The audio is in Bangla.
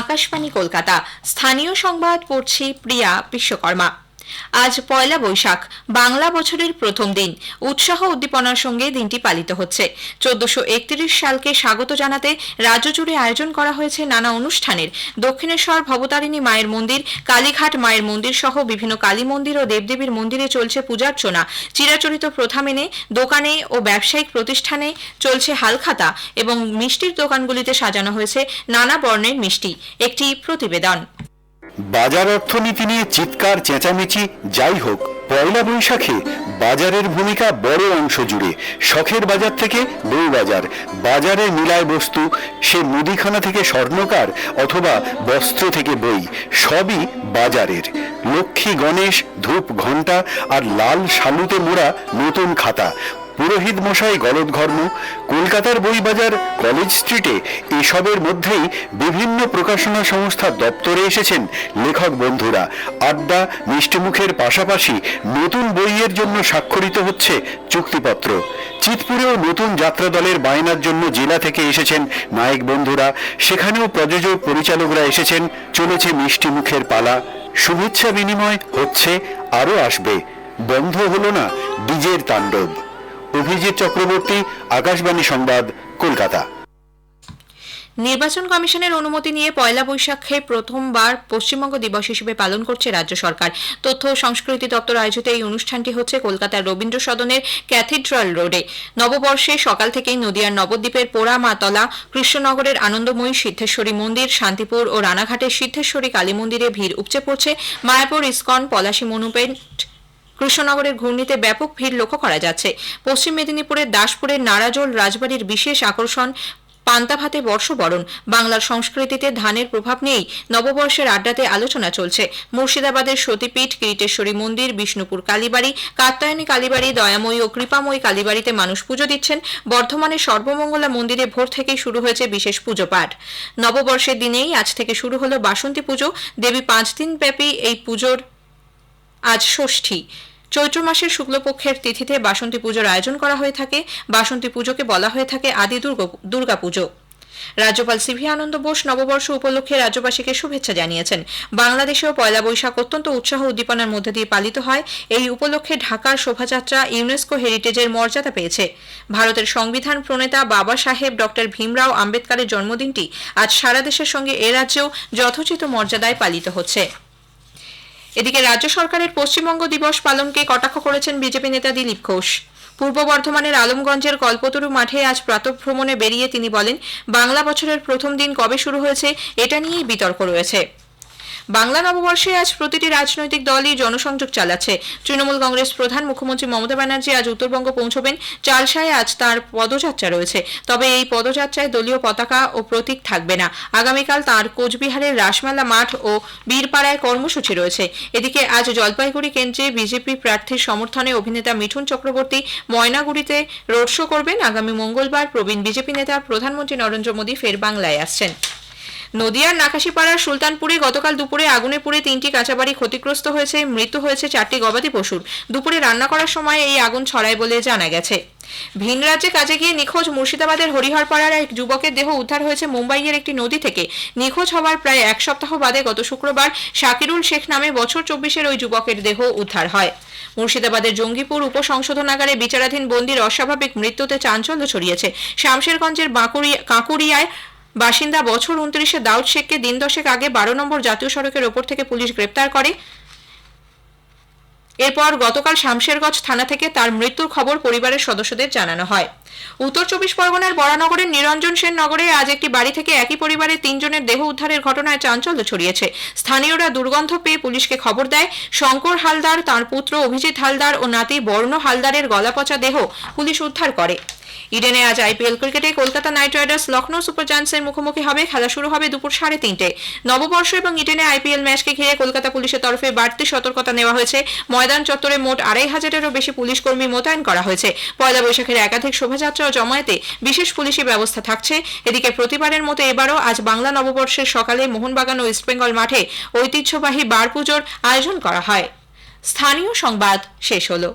আকাশবাণী কলকাতা। স্থানীয় সংবাদ পড়ছি প্রিয়া বিশ্বকর্মা। আজ পয়লা বৈশাখ, বাংলা বছরের প্রথম দিন। উৎসাহ উদ্দীপনার সঙ্গে দিনটি পালিত হচ্ছে। 1431 সালকে স্বাগত জানাতে রাজ্য জুড়ে আয়োজন করা হয়েছে নানা অনুষ্ঠানের। দক্ষিণেশ্বর ভবতারিণী মায়ের মন্দির, কালীঘাট মায়ের মন্দির সহ বিভিন্ন কালী মন্দির ও দেবদেবীর মন্দিরে চলছে পূজার্চনা। চিরাচরিত প্রথা মেনে দোকানে ও ব্যবসায়িক প্রতিষ্ঠানে চলছে হালখাতা এবং মিষ্টির দোকানগুলিতে সাজানো হয়েছে নানা বর্ণের মিষ্টি। একটি প্রতিবেদন। বাজার অর্থনীতি নিয়ে চিৎকার চেঁচামেচি যাই হোক, পয়লা বৈশাখে বাজারের ভূমিকা বড় অংশ জুড়ে। শখের বাজার থেকে বউ বাজার, বাজারে মিলায় বস্তু, সে মুদিখানা থেকে স্বর্ণকার অথবা বস্ত্র থেকে বই, সবই বাজারের। লক্ষ্মী গণেশ, ধূপ ঘণ্টা আর লাল শালুতে মোড়া নতুন খাতা, পুরোহিত মশাই গলদঘর্ম, কলকাতার বইবাজার, কলেজ স্ট্রিটে এসবের মধ্যেই বিভিন্ন প্রকাশনা সংস্থার দপ্তরে এসেছেন লেখক বন্ধুরা। আড্ডা মিষ্টিমুখের পাশাপাশি নতুন বইয়ের জন্য স্বাক্ষরিত হচ্ছে চুক্তিপত্র। চিতপুরেও নতুন যাত্রা দলের বায়নার জন্য জেলা থেকে এসেছেন নায়ক বন্ধুরা, সেখানেও প্রযোজক পরিচালকরা এসেছেন। চলেছে মিষ্টিমুখের পালা, শুভেচ্ছা বিনিময় হচ্ছে, আরও আসবে। বন্ধ হলো না ডিজের তাণ্ডব। অভিজিৎ চক্রবর্তী, আকাশবাণী সংবাদ, কলকাতা। নির্বাচন কমিশনের অনুমতি নিয়ে পয়লা বৈশাখে প্রথমবার পশ্চিমবঙ্গ দিবস হিসেবে পালন করছে রাজ্য সরকার। তথ্য ও সংস্কৃতি দপ্তর আয়োজিত এই অনুষ্ঠানটি হচ্ছে কলকাতার রবীন্দ্র সদনের ক্যাথিড্রাল রোডে। নববর্ষে সকাল থেকেই নদিয়ার নবদ্বীপের পোড়ামাতলা, কৃষ্ণনগরের আনন্দময়ী সিদ্ধেশ্বরী মন্দির, শান্তিপুর ও রানাঘাটের সিদ্ধেশ্বরী কালী মন্দিরে ভিড় উপচে পড়ছে। মায়াপুর ইসকন, পলাশী মনুমেন্ট, কৃষ্ণনগরের ঘূর্ণিতে ব্যাপক ভিড় লক্ষ্য করা যাচ্ছে। পশ্চিম মেদিনীপুরের দাসপুরের নারাজোল রাজবাড়ির বিশেষ আকর্ষণ পান্তা ভাতে বর্ষবরণ। বাংলার সংস্কৃতিতে ধানের প্রভাব নিয়েই নববর্ষের আড্ডাতে আলোচনা চলছে। মুর্শিদাবাদের সতীপীঠ, কিরিটেশ্বরী মন্দির, বিষ্ণুপুর কালীবাড়ি, কাত্যায়নী কালীবাড়ি, দয়াময়ী ও কৃপাময়ী কালীবাড়িতে মানুষ পুজো দিচ্ছেন। বর্ধমানের সর্বমঙ্গলা মন্দিরে ভোর থেকেই শুরু হয়েছে বিশেষ পুজো পাঠ। নববর্ষের দিনেই আজ থেকে শুরু হলো বাসন্তী পুজো। দেবী 5 দিন ব্যাপী এই পুজোর আজ ষষ্ঠী। চৈত্র মাসের শুক্লপক্ষের তিথিতে বাসন্তী পুজোর আয়োজন করা হয়ে থাকে। বাসন্তী পুজোকে বলা হয়ে থাকে আদি দুর্গা পুজো। রাজ্যপাল সিভি আনন্দ বোস নববর্ষ উপলক্ষে রাজ্যবাসীকে শুভেচ্ছা জানিয়েছেন। বাংলাদেশেও পয়লা বৈশাখ অত্যন্ত উৎসাহ উদ্দীপনার মধ্যে দিয়ে পালিত হয়। এই উপলক্ষে ঢাকার শোভাযাত্রা ইউনেস্কো হেরিটেজের মর্যাদা পেয়েছে। ভারতের সংবিধান প্রণেতা বাবা সাহেব ডক্টর ভীমরাও আম্বেদকরের জন্মদিনটি আজ সারা দেশের সঙ্গে এ রাজ্যেও যথোচিত মর্যাদায় পালিত হচ্ছে। এদিকে রাজ্য সরকারের পশ্চিমবঙ্গ দিবস পালনকে কটাক্ষ করেছেন বিজেপি নেতা দিলীপ ঘোষ। পূর্ব বর্ধমানের আলমগঞ্জের কল্পতরু মাঠে আজ প্রাতঃভ্রমণে বেরিয়ে তিনি বলেন, বাংলা বছরের প্রথম দিন কবে শুরু হয়েছে এটা নিয়েই বিতর্ক রয়েছে। বাংলা নববর্ষে আজ প্রতিটি রাজনৈতিক দলই জনসংযোগ চালাচ্ছে। তৃণমূল কংগ্রেস প্রধান মুখ্যমন্ত্রী মমতা ব্যানার্জি আজ উত্তরবঙ্গ পৌঁছবেন। চালসায় আজ তার পদযাত্রা রয়েছে। তবে এই পদযাত্রায় দলীয় পতাকা ও প্রতীক থাকবে না। আগামীকাল তার কোচবিহারের রাসমেলা মাঠ ও বীরপাড়ায় কর্মসূচি রয়েছে। এদিকে আজ জলপাইগুড়ি কেন্দ্রে বিজেপি প্রার্থীর সমর্থনে অভিনেতা মিঠুন চক্রবর্তী ময়নাগুড়িতে রোড শো করবেন। আগামী মঙ্গলবার প্রবীণ বিজেপি নেতা প্রধানমন্ত্রী নরেন্দ্র মোদী ফের বাংলায় আসছেন। নদিয়ার নাকাশিপাড়ার সুলতানপুরে গতকাল দুপুরে আগুনে পুড়ে 3টি কাঁচাবাড়ি ক্ষতিগ্রস্ত হয়েছে। মৃত্যু হয়েছে 4টি গবাদি পশুর। দুপুরে রান্না করার সময় এই আগুন ছড়ায় বলে জানা গেছে। ভিন রাজ্যে কাজে গিয়ে নিখোঁজ মুর্শিদাবাদের হরিহরপাড়ার এক যুবকের দেহ উদ্ধার হয়েছে মুম্বাইয়ের একটি নদী থেকে। নিখোঁজ হওয়ার প্রায় 1 সপ্তাহ বাদে গত শুক্রবার শাকিরুল শেখ নামে বছর 24-এর ওই যুবকের দেহ উদ্ধার হয়। মুর্শিদাবাদের জঙ্গিপুর উপসংশোধনাগারে বিচারাধীন বন্দির অস্বাভাবিক মৃত্যুতে চাঞ্চল্য ছড়িয়েছে। শামশেরগঞ্জের কাঁকুড়িয়ায় বাসিন্দা বছর 29-এ দাউদ শেখকে দিন 10 আগে 12 নম্বর জাতীয় সড়কের ওপর থেকে পুলিশ গ্রেপ্তার করে। এরপর গতকাল শামশেরগঞ্জ থানা থেকে তার মৃত্যুর খবর পরিবারের সদস্যদের জানানো হয়। উত্তর 24 পরগনার বরানগরের নিরঞ্জন সেন নগরে আজ একটি বাড়ি থেকে একই পরিবারের 3 জনের দেহ উদ্ধারের ঘটনায় চাঞ্চল্য ছড়িয়েছে। স্থানীয়রা দুর্গন্ধ পেয়ে পুলিশকে খবর দেয়। শঙ্কর হালদার, তার পুত্র অভিজিৎ হালদার ও নাতি বর্ণ হালদারের গলাপচা দেহ পুলিশ উদ্ধার করে। ইডেনে আজ আইপিএল ক্রিকেটে Kolkata Knight Riders Lucknow Super জায়ান্টসের মুখোমুখি হবে। খেলা শুরু হবে দুপুর 3:30। নববর্ষ এবং ইডেনে আইপিএল ম্যাচকে ঘিরে কলকাতা পুলিশের তরফে বাড়তি সতর্কতা নেওয়া হয়েছে। ময়দান চত্বরে মোট 2500-এরও বেশি পুলিশ কর্মী মোতায়েন করা হয়েছে। পয়লা বৈশাখের একাধিক শোভাযাত্রা ও জমায়েতে বিশেষ পুলিশি ব্যবস্থা থাকছে। এদিকে প্রতিবারের মতো এবারও আজ বাংলা নববর্ষের সকালে মোহনবাগান ও ইস্টবেঙ্গল মাঠে ঐতিহ্যবাহী বার পুজোর আয়োজন করা হয়। স্থানীয় সংবাদ শেষ হলো।